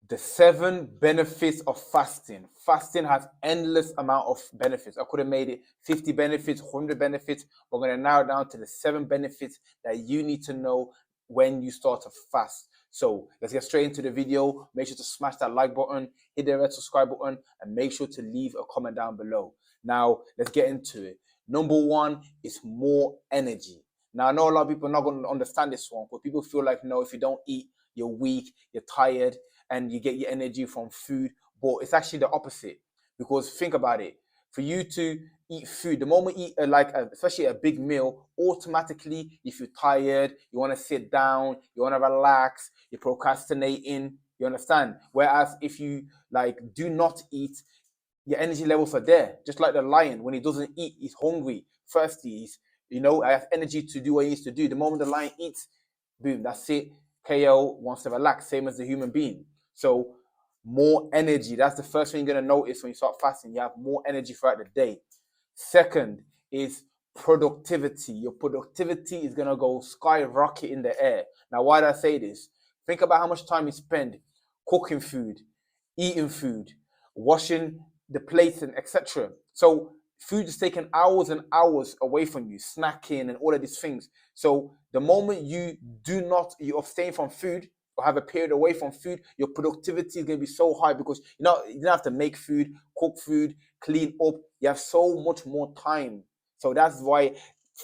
The 7 benefits of fasting. Fasting has endless amount of benefits. I could have made it 50 benefits, 100 benefits. We're going to narrow down to the 7 benefits that you need to know when you start to fast. So let's get straight into the video. Make sure to smash that like button, hit the red subscribe button, and make sure to leave a comment down below. Now, let's get into it. Number 1 is more energy. Now, I know a lot of people are not going to understand this one, but people feel like, no, if you don't eat, you're weak, you're tired, and you get your energy from food. But it's actually the opposite, because think about it. For you to eat food, the moment you eat especially a big meal, automatically you feel tired, you want to sit down, you want to relax, you're procrastinating, you understand? Whereas if you do not eat, your energy levels are there. Just like the lion, when he doesn't eat, he's hungry, thirsty, I have energy to do what he needs to do. The moment the lion eats, boom, that's it. KO, wants to relax, same as the human being. So more energy. That's the first thing you're going to notice when you start fasting. You have more energy throughout the day. Second is productivity. Your productivity is going to go skyrocket in the air. Now, why do I say this? Think about how much time you spend cooking food, eating food, washing the plates, and etc. So food is taking hours and hours away from you, snacking and all of these things. So the moment you abstain from food or have a period away from food, your productivity is going to be so high, because you don't have to make food, cook food, clean up. You have so much more time. So that's why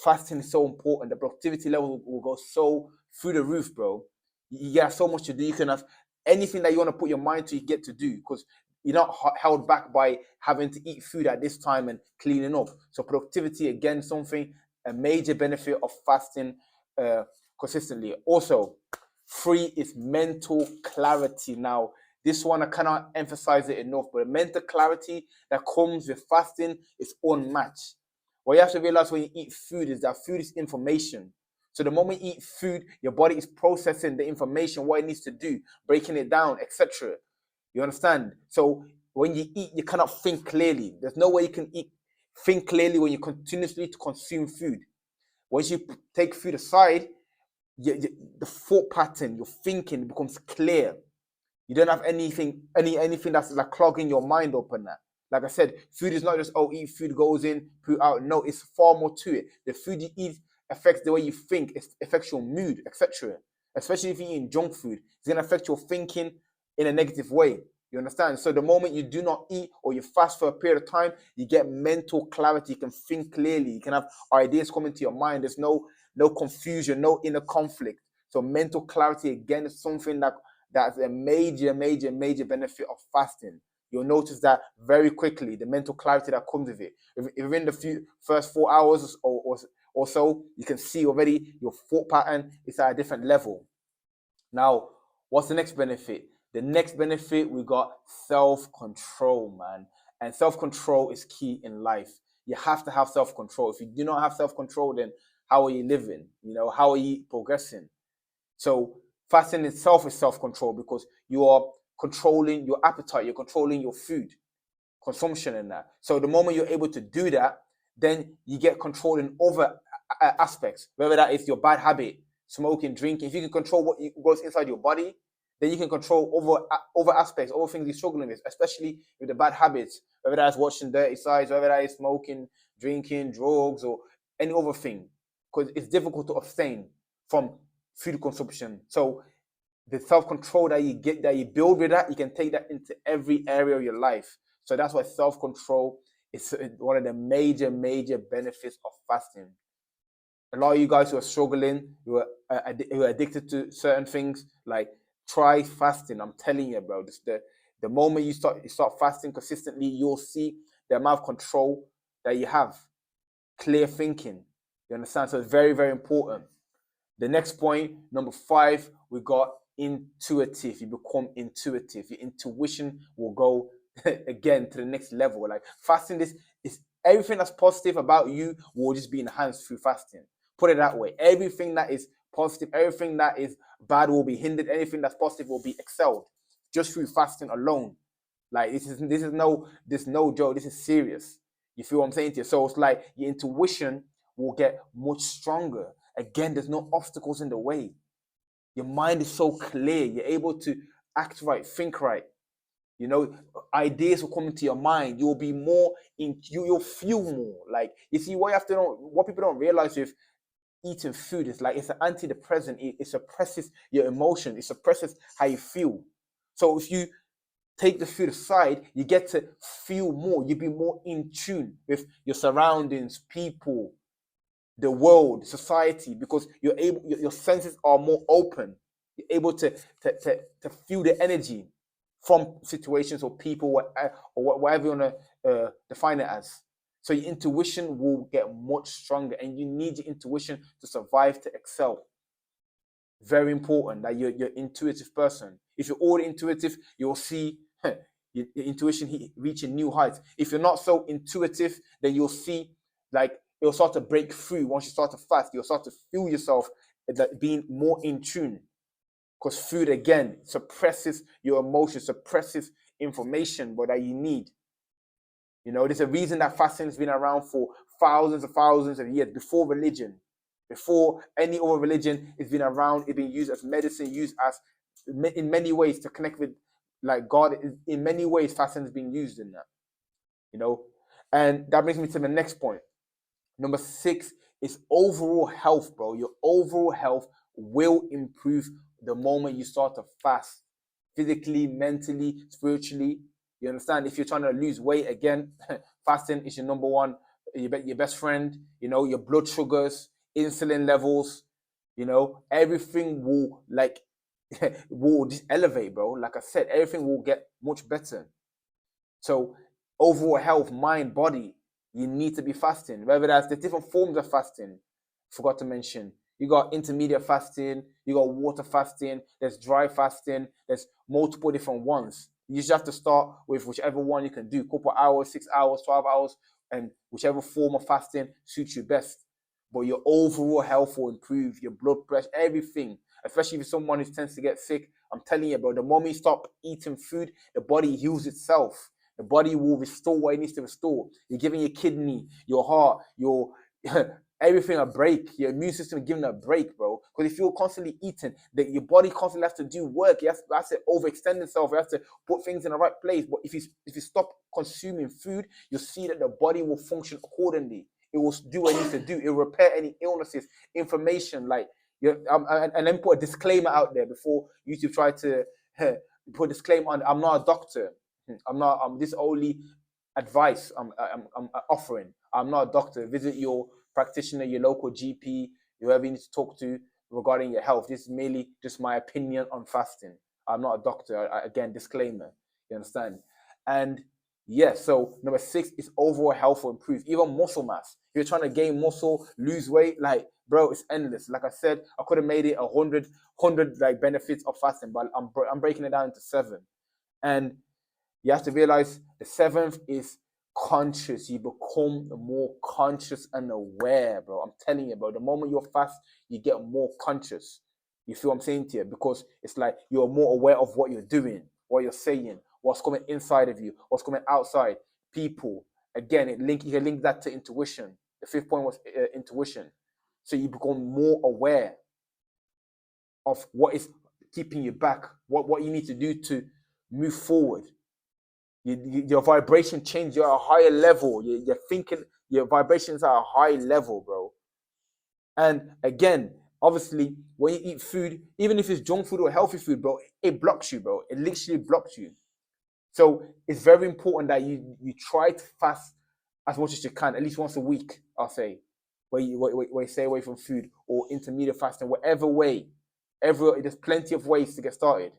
fasting is so important. The productivity level will go so through the roof, bro. You have so much to do. You can have anything that you want to put your mind to, you get to do, because you're not held back by having to eat food at this time and cleaning up. So productivity, again, a major benefit of fasting consistently. Also, 3 is mental clarity. Now, this one, I cannot emphasize it enough, but the mental clarity that comes with fasting is unmatched. What you have to realize when you eat food is that food is information. So the moment you eat food, your body is processing the information, what it needs to do, breaking it down, etc. You understand? So when you eat, you cannot think clearly. There's no way you can think clearly when you continuously consume food. Once you take food aside, the thought pattern, your thinking becomes clear. You don't have anything that's like clogging your mind up and that. Like I said, food is not just, eat food, goes in, put out. No, it's far more to it. The food you eat affects the way you think, it affects your mood, etc. Especially if you're eating junk food, it's going to affect your thinking in a negative way. You understand? So the moment you do not eat or you fast for a period of time, you get mental clarity. You can think clearly. You can have ideas come into your mind. There's no confusion, no inner conflict. So mental clarity, again, is something that's a major, major, major benefit of fasting. You'll notice that very quickly, the mental clarity that comes with it. Within the first 4 hours or so, you can see already your thought pattern is at a different level. Now, what's the next benefit? The next benefit, we got self-control, man. And self-control is key in life. You have to have self-control. If you do not have self-control, then how are you living? How are you progressing? So fasting itself is self-control, because you are controlling your appetite, you're controlling your food consumption and that. So the moment you're able to do that, then you get control in other aspects, whether that is your bad habit, smoking, drinking. If you can control what goes inside your body, then you can control other aspects, other things you're struggling with, especially with the bad habits, whether that's watching dirty sides, whether that is smoking, drinking, drugs, or any other thing, because it's difficult to abstain from food consumption. So the self-control that you get, that you build with that, you can take that into every area of your life. So that's why self-control is one of the major, major benefits of fasting. A lot of you guys who are struggling, who are addicted to certain things, like, try fasting. I'm telling you, bro. The moment you start fasting consistently, you'll see the amount of control that you have, clear thinking. You understand? So it's very, very important. The next point, number 5, we got intuitive. You become intuitive. Your intuition will go again to the next level. Like, fasting, this is everything that's positive about you will just be enhanced through fasting. Put it that way. Everything that is positive, everything that is bad will be hindered. Anything that's positive will be excelled just through fasting alone. Like, this is no joke. This is serious. You feel what I'm saying to you? So it's like your intuition will get much stronger. Again, there's no obstacles in the way. Your mind is so clear. You're able to act right, think right. You know, ideas will come into your mind. You'll be more you'll feel more. Like, you see, what you have to know, what people don't realize with eating food is like it's an antidepressant. It suppresses your emotion. It suppresses how you feel. So if you take the food aside, you get to feel more. You be more in tune with your surroundings, people, the world, society, because you're able. Your senses are more open. You're able to feel the energy from situations or people or whatever you want to define it as. So your intuition will get much stronger, and you need your intuition to survive, to excel. Very important that you're intuitive person. If you're all intuitive, you'll see your intuition reaching new heights. If you're not so intuitive, then you'll see like it'll start to break through. Once you start to fast, you'll start to feel yourself that being more in tune. Because food again suppresses your emotions, suppresses information but that you need. You know, there's a reason that fasting has been around for thousands of years before religion. Before any other religion, it's been around. It's been used as medicine, used as in many ways to connect with like God. In many ways, fasting has been used in that. You know, and that brings me to the next point. Number 6 is overall health, bro. Your overall health will improve the moment you start to fast, physically, mentally, spiritually. You understand? If you're trying to lose weight, again, fasting is your number one, your best friend. You know, your blood sugars, insulin levels. You know, everything will like will just elevate, bro. Like I said, everything will get much better. So overall health, mind, body, you need to be fasting. Whether that's the different forms of fasting, forgot to mention. You got intermediate fasting, you got water fasting, there's dry fasting, there's multiple different ones. You just have to start with whichever one you can do. Couple hours, 6 hours, 12 hours, and whichever form of fasting suits you best. But your overall health will improve, your blood pressure, everything. Especially if you're someone who tends to get sick. I'm telling you, bro, the moment you stop eating food, the body heals itself. The body will restore what it needs to restore. You're giving your kidney, your heart, your everything a break. Your immune system is giving a break, bro. Because if you're constantly eating, your body constantly has to do work. It has to overextend itself. It has to put things in the right place. But if you stop consuming food, you'll see that the body will function accordingly. It will do what it needs to do. It will repair any illnesses, inflammation. Like, and then put a disclaimer out there before YouTube try to put a disclaimer on. I'm not a doctor. I'm this only advice I'm offering. I'm not a doctor. Visit your practitioner, your local GP, whoever you need to talk to regarding your health. This is merely just my opinion on fasting. I'm not a doctor. Again, disclaimer. You understand? And yeah, so number 6 is overall health will improve, even muscle mass. If you're trying to gain muscle, lose weight, like, bro, it's endless. Like I said, I could have made it 100 like benefits of fasting, but I'm breaking it down into 7. And you have to realize the 7th is conscious. You become more conscious and aware, bro. I'm telling you, bro. The moment you're fast, you get more conscious. You feel what I'm saying to you? Because it's like you're more aware of what you're doing, what you're saying, what's coming inside of you, what's coming outside. People. Again, you can link that to intuition. The 5th point was intuition. So you become more aware of what is keeping you back, what you need to do to move forward. Your vibration change. You're at a higher level. You're thinking. Your vibrations are at a high level, bro. And again, obviously, when you eat food, even if it's junk food or healthy food, bro, it blocks you, bro. It literally blocks you. So it's very important that you try to fast as much as you can, at least once a week. I'll say, where you stay away from food or intermediate fasting, whatever way. There's plenty of ways to get started.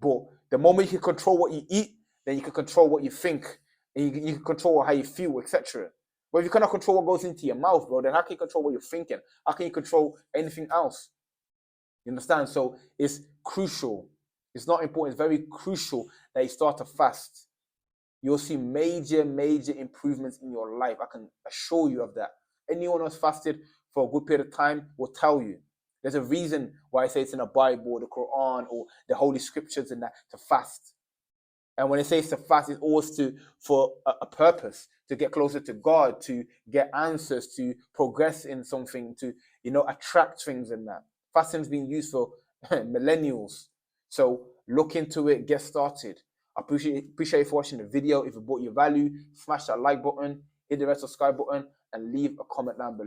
But the moment you can control what you eat, then you can control what you think, and you can control how you feel, etc. But if you cannot control what goes into your mouth, bro, then how can you control what you're thinking? How can you control anything else? You understand? So it's crucial. It's not important. It's very crucial that you start to fast. You'll see major improvements in your life. I can assure you of that. Anyone who's fasted for a good period of time will tell you. There's a reason why I say it's in the Bible, the Quran, or the Holy Scriptures, and that to fast. And when it says to fast, it's always for a purpose, to get closer to God, to get answers, to progress in something, to attract things in that. Fasting's been used for millennials. So Look into it, get started. I appreciate you for watching the video. If it brought you value, smash that like button, hit the red subscribe button, and leave a comment down below.